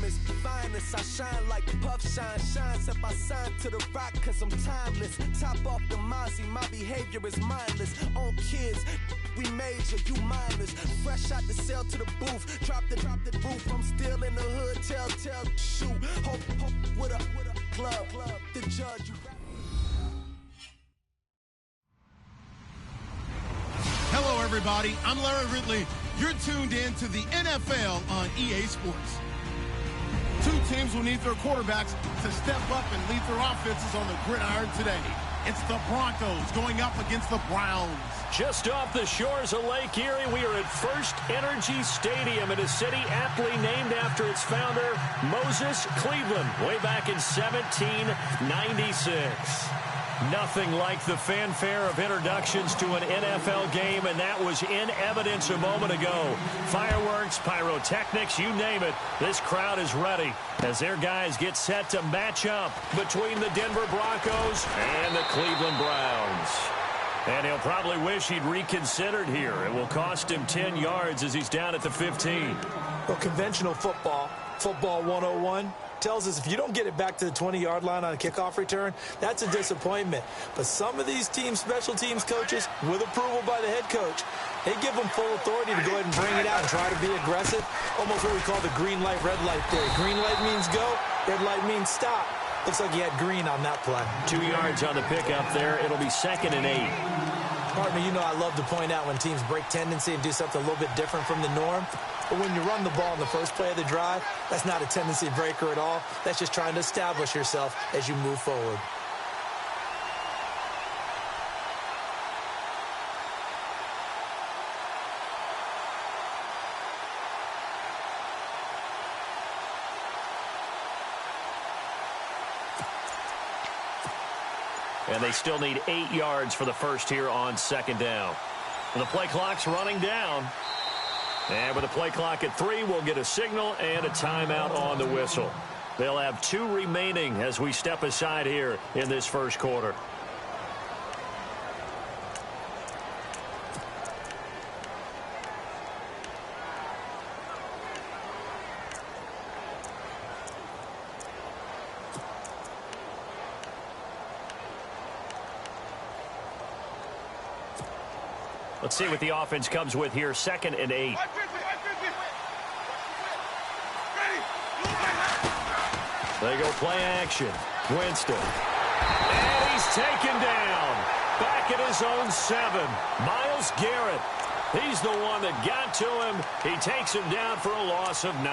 is finest. I shine like puff shine. Shines up I sign to the rock cause I'm timeless. Top off the Mozzie, my behavior is mindless. On kids, we major, you minors. Fresh out the cell to the booth. Drop the roof, I'm still in the hood. Tell, shoot. Hope with a club. The judge, you. Hello, everybody. I'm Larry Ridley. You're tuned in to the NFL on EA Sports. Two teams will need their quarterbacks to step up and lead their offenses on the gridiron today. It's the Broncos going up against the Browns. Just off the shores of Lake Erie, we are at First Energy Stadium in a city aptly named after its founder, Moses Cleveland, way back in 1796. Nothing like the fanfare of introductions to an NFL game, and that was in evidence a moment ago. Fireworks, pyrotechnics, you name it. This crowd is ready as their guys get set to match up between the Denver Broncos and the Cleveland Browns. And he'll probably wish he'd reconsidered here. It will cost him 10 yards as he's down at the 15. Well, conventional football 101, tells us if you don't get it back to the 20-yard line on a kickoff return, that's a disappointment. But some of these team special teams coaches, with approval by the head coach, they give them full authority to go ahead and bring it out and try to be aggressive. Almost what we call the green light, red light theory. Green light means go, red light means stop. Looks like he had green on that play. 2 yards on the pickup there. It'll be 2nd and 8. Partner, you know I love to point out when teams break tendency and do something a little bit different from the norm. But when you run the ball in the first play of the drive, that's not a tendency breaker at all. That's just trying to establish yourself as you move forward. And they still need 8 yards for the first here on 2nd down. The play clock's running down. And with the play clock at 3, we'll get a signal and a timeout on the whistle. They'll have 2 remaining as we step aside here in this first quarter. Let's see what the offense comes with here. 2nd and 8. They go play action. Winston. And he's taken down. Back at his own 7. Myles Garrett. He's the one that got to him. He takes him down for a loss of 9.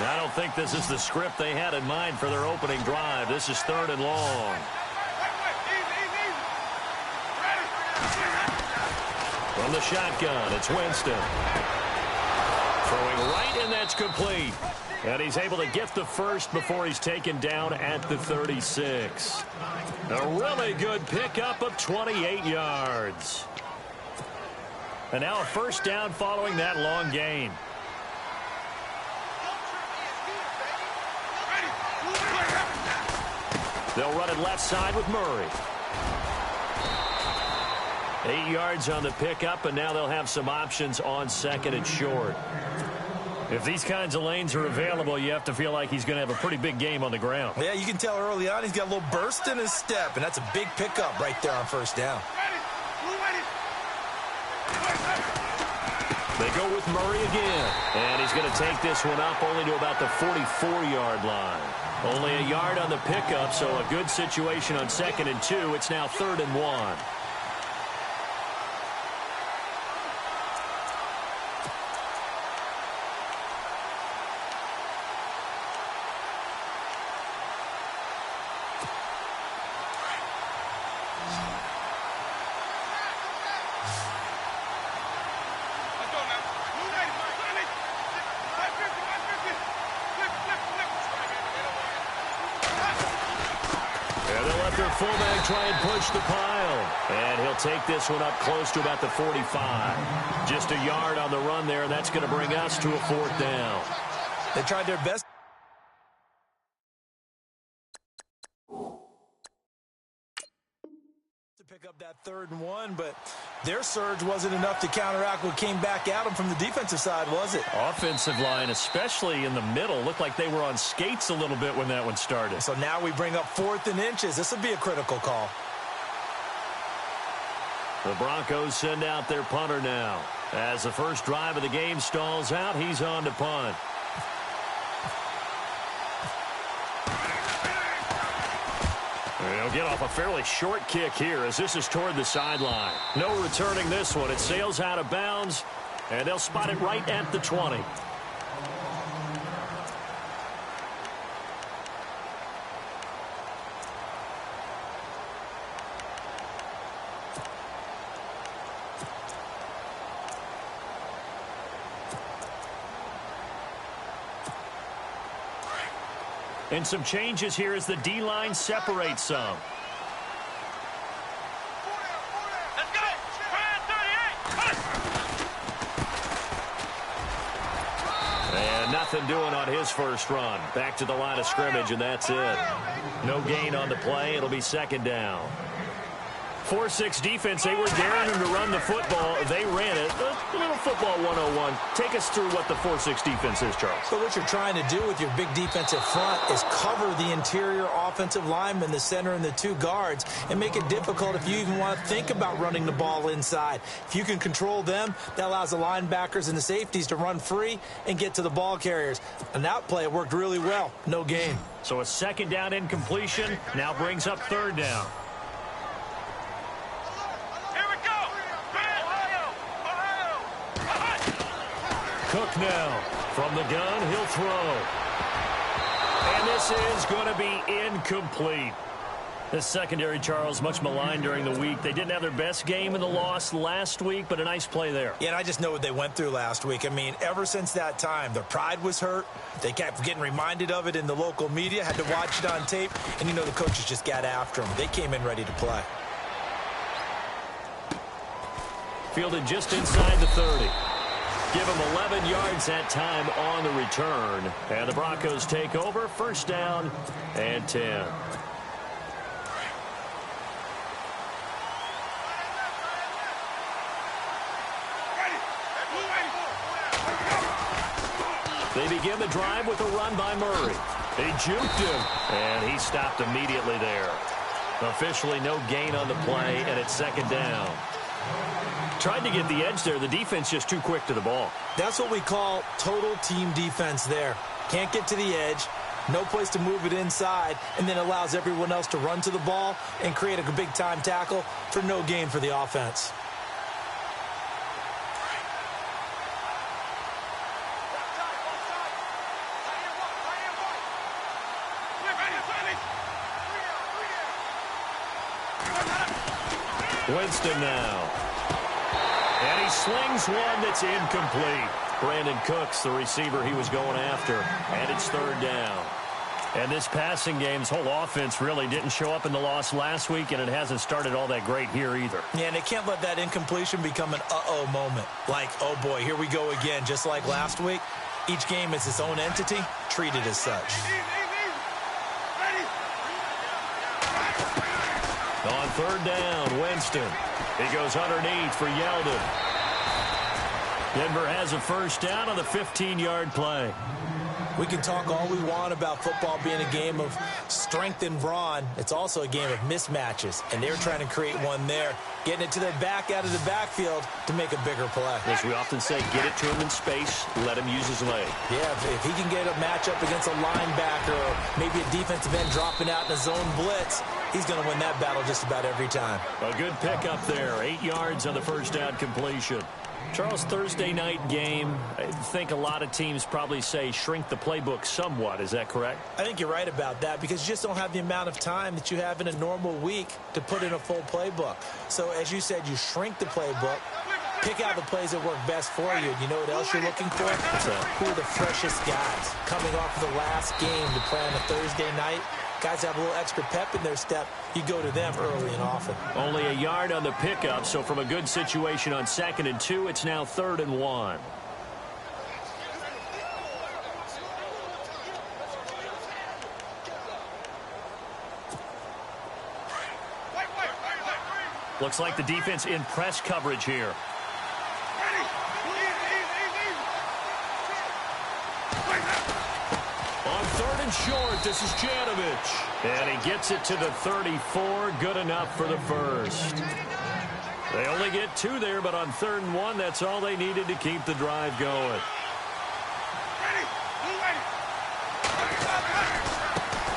I don't think this is the script they had in mind for their opening drive. This is 3rd and long. From the shotgun, it's Winston. Throwing right, and that's complete. And he's able to get the first before he's taken down at the 36. A really good pickup of 28 yards. And now a first down following that long gain. They'll run it left side with Murray. 8 yards on the pickup, and now they'll have some options on 2nd and short. If these kinds of lanes are available, you have to feel like he's going to have a pretty big game on the ground. Yeah, you can tell early on he's got a little burst in his step, and that's a big pickup right there on first down. They go with Murray again, and he's going to take this one up only to about the 44-yard line. Only a yard on the pickup, so a good situation on 2nd and 2. It's now 3rd and 1. Fullback try and push the pile. And he'll take this one up close to about the 45. Just a yard on the run there, and that's going to bring us to a 4th down. They tried their best to pick up that 3rd and 1, but their surge wasn't enough to counteract what came back at them from the defensive side, was it? Offensive line, especially in the middle, looked like they were on skates a little bit when that one started. So now we bring up 4th and inches. This would be a critical call. The Broncos send out their punter now. As the first drive of the game stalls out, he's on to punt. They'll get off a fairly short kick here as this is toward the sideline. No returning this one. It sails out of bounds, and they'll spot it right at the 20. And some changes here as the D-line separates some. Let's go! 38! And nothing doing on his first run. Back to the line of scrimmage, and that's it. No gain on the play. It'll be 2nd down. 4-6 defense. They were daring him to run the football. They ran it. A little football 101. Take us through what the 4-6 defense is, Charles. So what you're trying to do with your big defensive front is cover the interior offensive lineman, the center, and the 2 guards, and make it difficult if you even want to think about running the ball inside. If you can control them, that allows the linebackers and the safeties to run free and get to the ball carriers. And that play worked really well. No gain. So a 2nd down incompletion now brings up 3rd down. Cook now from the gun. He'll throw. And this is going to be incomplete. This secondary, Charles, much maligned during the week. They didn't have their best game in the loss last week, but a nice play there. Yeah, and I just know what they went through last week. I mean, ever since that time, their pride was hurt. They kept getting reminded of it in the local media, had to watch it on tape, and you know the coaches just got after them. They came in ready to play. Fielded just inside the 30. Give him 11 yards that time on the return. And the Broncos take over. 1st down and 10. They begin the drive with a run by Murray. They juked him, and he stopped immediately there. Officially no gain on the play, and it's 2nd down. Tried to get the edge there. The defense just too quick to the ball. That's what we call total team defense there. Can't get to the edge, no place to move it inside, and then allows everyone else to run to the ball and create a big-time tackle for no gain for the offense. Winston now. And he slings one that's incomplete. Brandon Cooks, the receiver he was going after. And it's 3rd down. And this passing game's whole offense really didn't show up in the loss last week, and it hasn't started all that great here either. Yeah, and they can't let that incompletion become an uh-oh moment. Like, oh boy, here we go again. Just like last week, each game is its own entity, treated as such. On 3rd down, Winston. He goes underneath for Yeldon. Denver has a 1st down on the 15-yard play. We can talk all we want about football being a game of strength and brawn. It's also a game of mismatches, and they're trying to create one there, getting it to their back out of the backfield to make a bigger play. As we often say, get it to him in space, let him use his leg. Yeah, if he can get a matchup against a linebacker or maybe a defensive end dropping out in a zone blitz, he's going to win that battle just about every time. A good pickup there, 8 yards on the 1st down completion. Charles, Thursday night game, I think a lot of teams probably say shrink the playbook somewhat. Is that correct? I think you're right about that because you just don't have the amount of time that you have in a normal week to put in a full playbook. So, as you said, you shrink the playbook, pick out the plays that work best for you. You know what else you're looking for? Who are the freshest guys coming off of the last game to play on a Thursday night? Guys have a little extra pep in their step. You go to them early and often. Only a yard on the pickup, so from a good situation on 2nd and 2, it's now 3rd and 1. Looks like the defense in press coverage here. On 3rd and short, this is Janovich. And he gets it to the 34. Good enough for the first. They only get 2 there, but on 3rd and 1, that's all they needed to keep the drive going.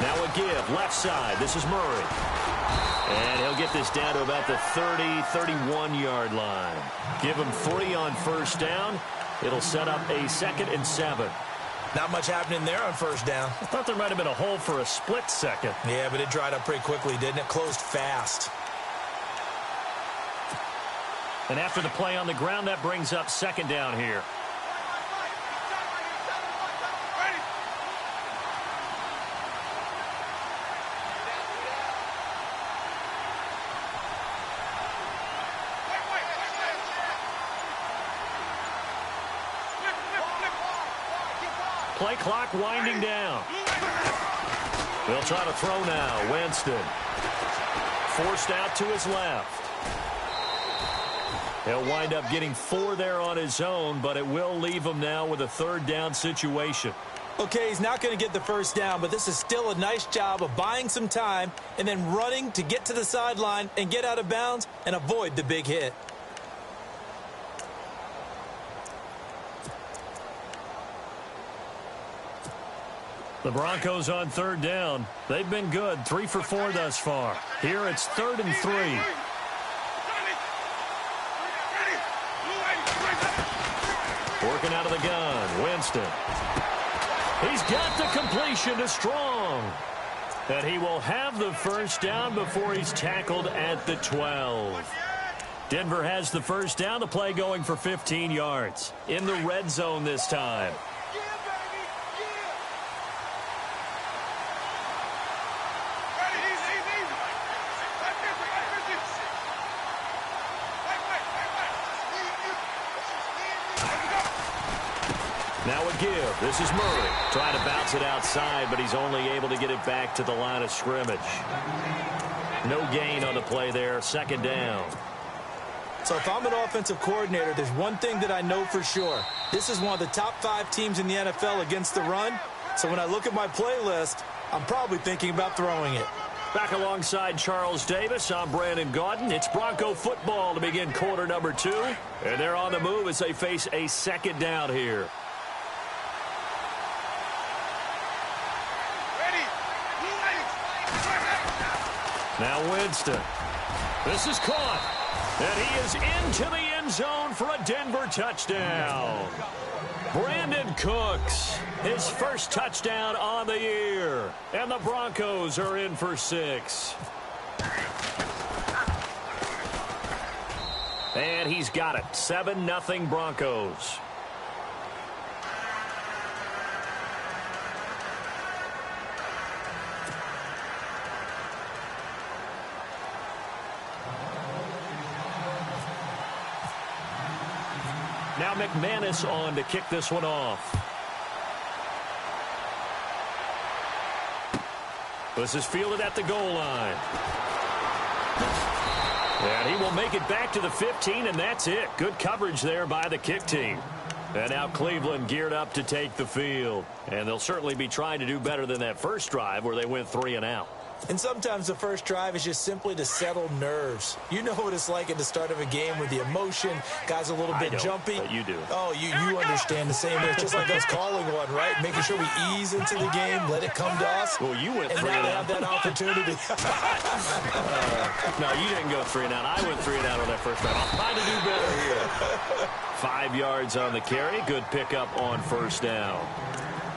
Now a give, left side. This is Murray. And he'll get this down to about the 30, 31-yard line. Give him 3 on first down. It'll set up a 2nd and 7. Not much happening there on first down. I thought there might have been a hole for a split second. Yeah, but it dried up pretty quickly, didn't it? Closed fast. And after the play on the ground, that brings up 2nd down here. Play clock winding down. They'll try to throw now. Winston. Forced out to his left. He'll wind up getting 4 there on his own, but it will leave him now with a 3rd down situation. Okay, he's not going to get the first down, but this is still a nice job of buying some time and then running to get to the sideline and get out of bounds and avoid the big hit. The Broncos on 3rd down. They've been good, 3 for 4 thus far. Here it's 3rd and 3. Working out of the gun, Winston. He's got the completion to Strong. And he will have the first down before he's tackled at the 12. Denver has the first down, the play going for 15 yards. In the red zone this time. Now a give. This is Murray. Trying to bounce it outside, but he's only able to get it back to the line of scrimmage. No gain on the play there. 2nd down. So if I'm an offensive coordinator, there's one thing that I know for sure. This is one of the top 5 teams in the NFL against the run. So when I look at my playlist, I'm probably thinking about throwing it. Back alongside Charles Davis, I'm Brandon Gaudin. It's Bronco football to begin quarter number 2. And they're on the move as they face a 2nd down here. Now Winston. This is caught. And he is into the end zone for a Denver touchdown. Brandon Cooks, his first touchdown on the year. And the Broncos are in for 6. And he's got it. 7-0 Broncos. Now McManus on to kick this one off. This is fielded at the goal line. And he will make it back to the 15, and that's it. Good coverage there by the kick team. And now Cleveland geared up to take the field. And they'll certainly be trying to do better than that first drive where they went 3 and out. And sometimes the first drive is just simply to settle nerves. You know what it's like at the start of a game with the emotion. Guys a little bit jumpy. But you do. Oh, you understand the same. It's just like us calling one, right? Making sure we ease into the game, let it come to us. Well, you went 3 and and now out. have that opportunity. No, you didn't go 3 and out. I went 3 and out on that first drive. I'll try to do better here. 5 yards on the carry. Good pickup on first down.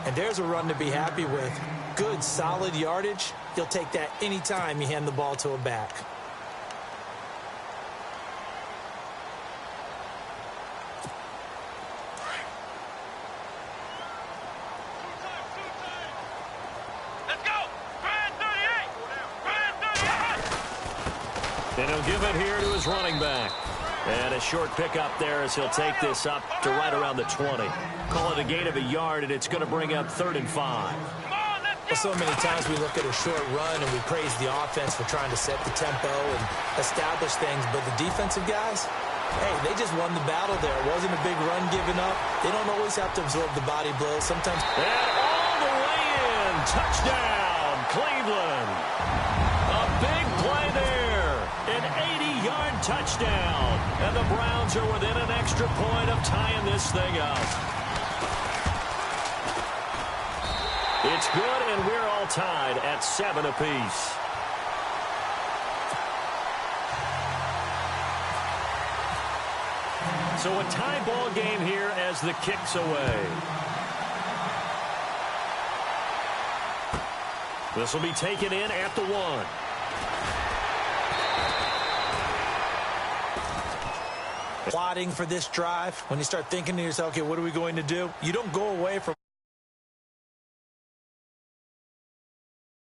And there's a run to be happy with. Good, solid yardage. You'll take that anytime you hand the ball to a back. Let's go! Brand 38! Brand 38! And he'll give it here to his running back. And a short pickup there as he'll take this up to right around the 20. Call it a gain of a yard, and it's going to bring up 3rd and 5. Come on, let's So many times we look at a short run and we praise the offense for trying to set the tempo and establish things, but the defensive guys, hey, they just won the battle there. It wasn't a big run given up. They don't always have to absorb the body blows. Sometimes. And all the way in. Touchdown, Cleveland. A big play there. An 80-yard touchdown. And the Browns are within an extra point of tying this thing up. It's good, and we're all tied at 7 apiece. So a tie ball game here as the kick's away. This will be taken in at the 1. Plotting for this drive, when you start thinking to yourself, okay, what are we going to do? You don't go away from